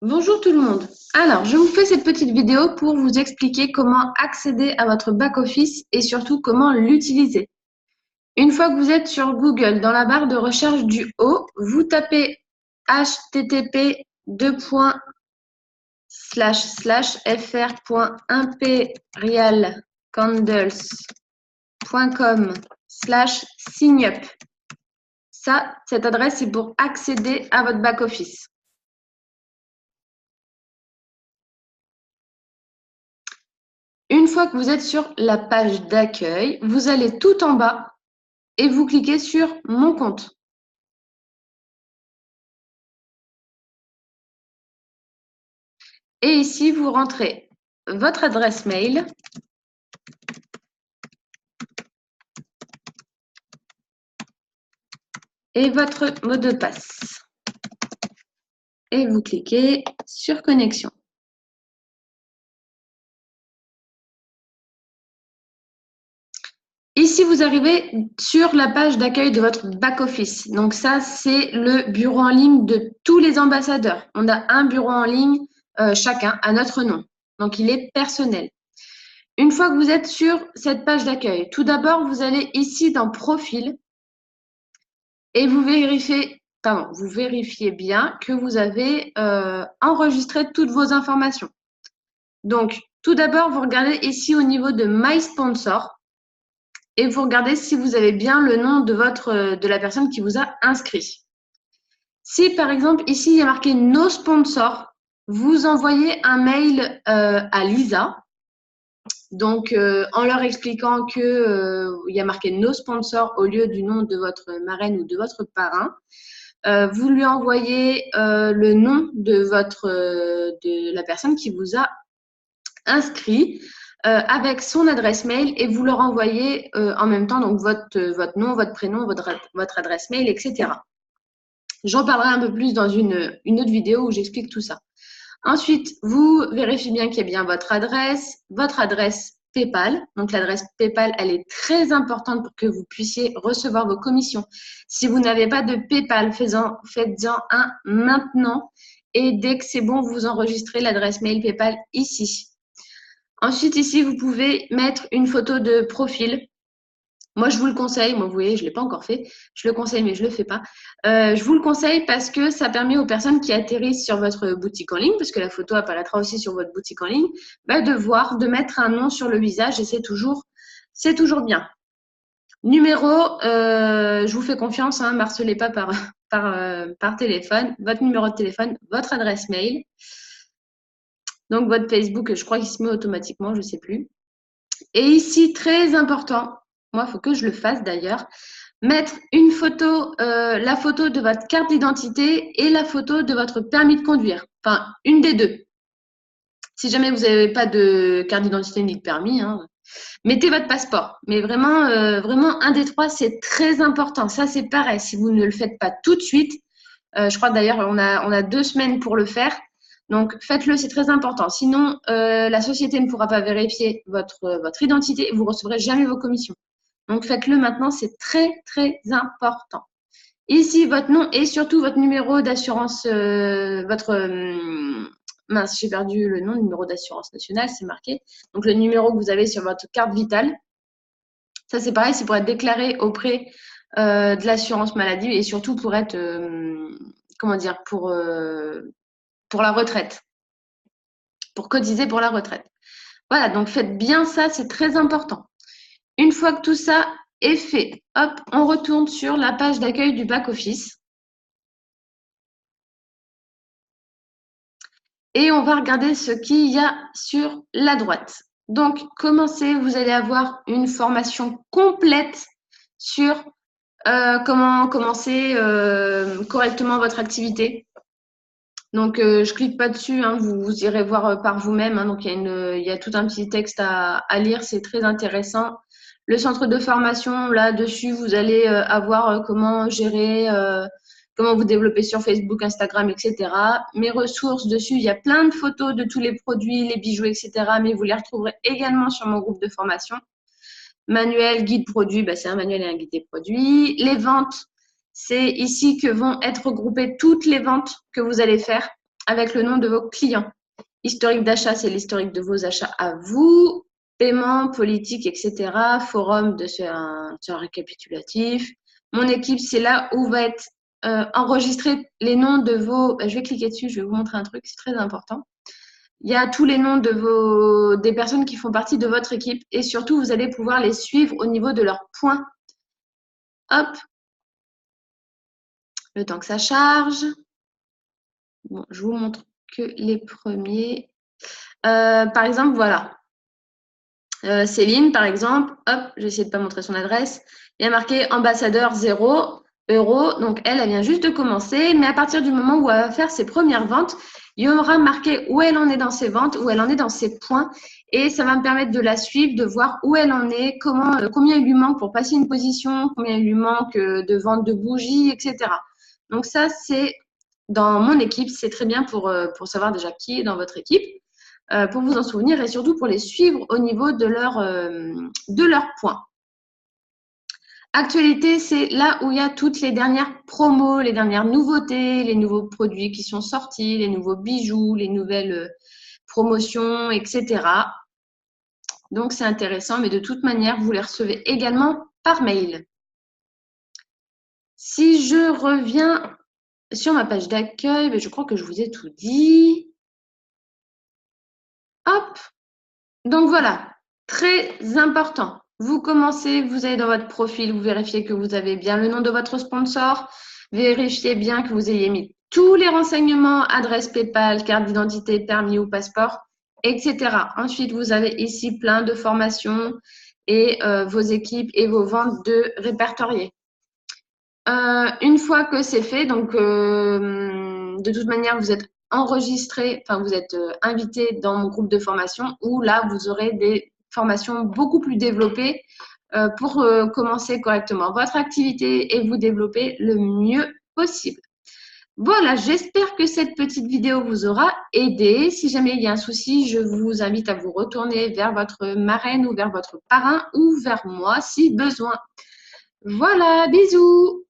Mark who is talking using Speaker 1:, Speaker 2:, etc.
Speaker 1: Bonjour tout le monde. Alors, je vous fais cette petite vidéo pour vous expliquer comment accéder à votre back-office et surtout comment l'utiliser. Une fois que vous êtes sur Google, dans la barre de recherche du haut, vous tapez http://fr.imperialcandles.com/signup. Ça, cette adresse est pour accéder à votre back-office. Une fois que vous êtes sur la page d'accueil, vous allez tout en bas et vous cliquez sur Mon compte. Et ici, vous rentrez votre adresse mail et votre mot de passe. Et vous cliquez sur Connexion. Ici, vous arrivez sur la page d'accueil de votre back-office. Donc ça, c'est le bureau en ligne de tous les ambassadeurs. On a un bureau en ligne chacun à notre nom. Donc, il est personnel. Une fois que vous êtes sur cette page d'accueil, tout d'abord, vous allez ici dans Profil et vous vérifiez bien que vous avez enregistré toutes vos informations. Donc, tout d'abord, vous regardez ici au niveau de My Sponsor et vous regardez si vous avez bien le nom de la personne qui vous a inscrit. Si, par exemple, ici, il y a marqué No Sponsor, vous envoyez un mail à Lisa. Donc, en leur expliquant qu'il y a marqué No Sponsor au lieu du nom de votre marraine ou de votre parrain, vous lui envoyez le nom de la personne qui vous a inscrit avec son adresse mail et vous leur envoyez en même temps donc votre nom, votre prénom, votre adresse mail, etc. J'en parlerai un peu plus dans une autre vidéo où j'explique tout ça. Ensuite, vous vérifiez bien qu'il y a bien votre adresse PayPal. Donc, l'adresse PayPal, elle est très importante pour que vous puissiez recevoir vos commissions. Si vous n'avez pas de PayPal, faites-en un maintenant. Et dès que c'est bon, vous enregistrez l'adresse mail PayPal ici. Ensuite, ici, vous pouvez mettre une photo de profil. Moi, je vous le conseille. Moi, vous voyez, je ne l'ai pas encore fait. Je le conseille, mais je ne le fais pas. Je vous le conseille parce que ça permet aux personnes qui atterrissent sur votre boutique en ligne, parce que la photo apparaîtra aussi sur votre boutique en ligne, de mettre un nom sur le visage et c'est toujours bien. Numéro, je vous fais confiance, ne m'harcelez pas par téléphone. Votre numéro de téléphone, votre adresse mail. Donc, votre Facebook, je crois qu'il se met automatiquement, je ne sais plus. Et ici, très important, moi, il faut que je le fasse d'ailleurs, mettre une photo, la photo de votre carte d'identité et la photo de votre permis de conduire. Enfin, une des deux. Si jamais vous n'avez pas de carte d'identité ni de permis, mettez votre passeport. Mais vraiment, vraiment, un des trois, c'est très important. Ça, c'est pareil. Si vous ne le faites pas tout de suite, je crois d'ailleurs, on a 2 semaines pour le faire. Donc, faites-le, c'est très important. Sinon, la société ne pourra pas vérifier votre identité et vous ne recevrez jamais vos commissions. Donc, faites-le maintenant, c'est très, très important. Ici, votre nom et surtout votre numéro d'assurance, mince, j'ai perdu le nom, numéro d'assurance nationale, c'est marqué. Donc, le numéro que vous avez sur votre carte vitale. Ça, c'est pareil, c'est pour être déclaré auprès de l'assurance maladie et surtout pour être, pour la retraite, pour cotiser pour la retraite. Voilà, donc faites bien ça, c'est très important. Une fois que tout ça est fait, hop, on retourne sur la page d'accueil du back-office. Et on va regarder ce qu'il y a sur la droite. Donc, commencez, vous allez avoir une formation complète sur comment commencer correctement votre activité. Donc, je clique pas dessus, vous irez voir par vous-même. Donc, il y a tout un petit texte à lire, c'est très intéressant. Le centre de formation, là-dessus, vous allez avoir comment gérer, comment vous développer sur Facebook, Instagram, etc. Mes ressources, dessus, il y a plein de photos de tous les produits, les bijoux, etc. Mais vous les retrouverez également sur mon groupe de formation. Manuel, guide produit, c'est un manuel et un guide des produits. Les ventes, c'est ici que vont être regroupées toutes les ventes que vous allez faire avec le nom de vos clients. Historique d'achat, c'est l'historique de vos achats à vous. Paiement, politique, etc. Forum, c'est un récapitulatif. Mon équipe, c'est là où va être enregistré les noms de vos… Je vais cliquer dessus, je vais vous montrer un truc, c'est très important. Il y a tous les noms des personnes qui font partie de votre équipe et surtout, vous allez pouvoir les suivre au niveau de leurs points. Hop, le temps que ça charge. Bon, je vous montre que les premiers. Par exemple, voilà. Céline, par exemple, hop, je vais essayer de ne pas montrer son adresse. Il y a marqué ambassadeur 0 €. Donc, elle vient juste de commencer. Mais à partir du moment où elle va faire ses premières ventes, il y aura marqué où elle en est dans ses ventes, où elle en est dans ses points. Et ça va me permettre de la suivre, de voir où elle en est, combien il lui manque pour passer une position, combien il lui manque de vente de bougies, etc. Donc, ça, c'est dans mon équipe. C'est très bien pour savoir déjà qui est dans votre équipe. Pour vous en souvenir et surtout pour les suivre au niveau de leurs points. Actualité, c'est là où il y a toutes les dernières promos, les dernières nouveautés, les nouveaux produits qui sont sortis, les nouveaux bijoux, les nouvelles promotions, etc. Donc, c'est intéressant, mais de toute manière, vous les recevez également par mail. Si je reviens sur ma page d'accueil, je crois que je vous ai tout dit. Hop! Donc voilà, très important. Vous commencez, vous allez dans votre profil, vous vérifiez que vous avez bien le nom de votre sponsor, vérifiez bien que vous ayez mis tous les renseignements, adresse PayPal, carte d'identité, permis ou passeport, etc. Ensuite, vous avez ici plein de formations et vos équipes et vos ventes de répertoriés. Une fois que c'est fait, donc de toute manière, vous êtes enregistré, enfin vous êtes invité dans mon groupe de formation où là, vous aurez des formations beaucoup plus développées pour commencer correctement votre activité et vous développer le mieux possible. Voilà, j'espère que cette petite vidéo vous aura aidé. Si jamais il y a un souci, je vous invite à vous retourner vers votre marraine ou vers votre parrain ou vers moi si besoin. Voilà, bisous!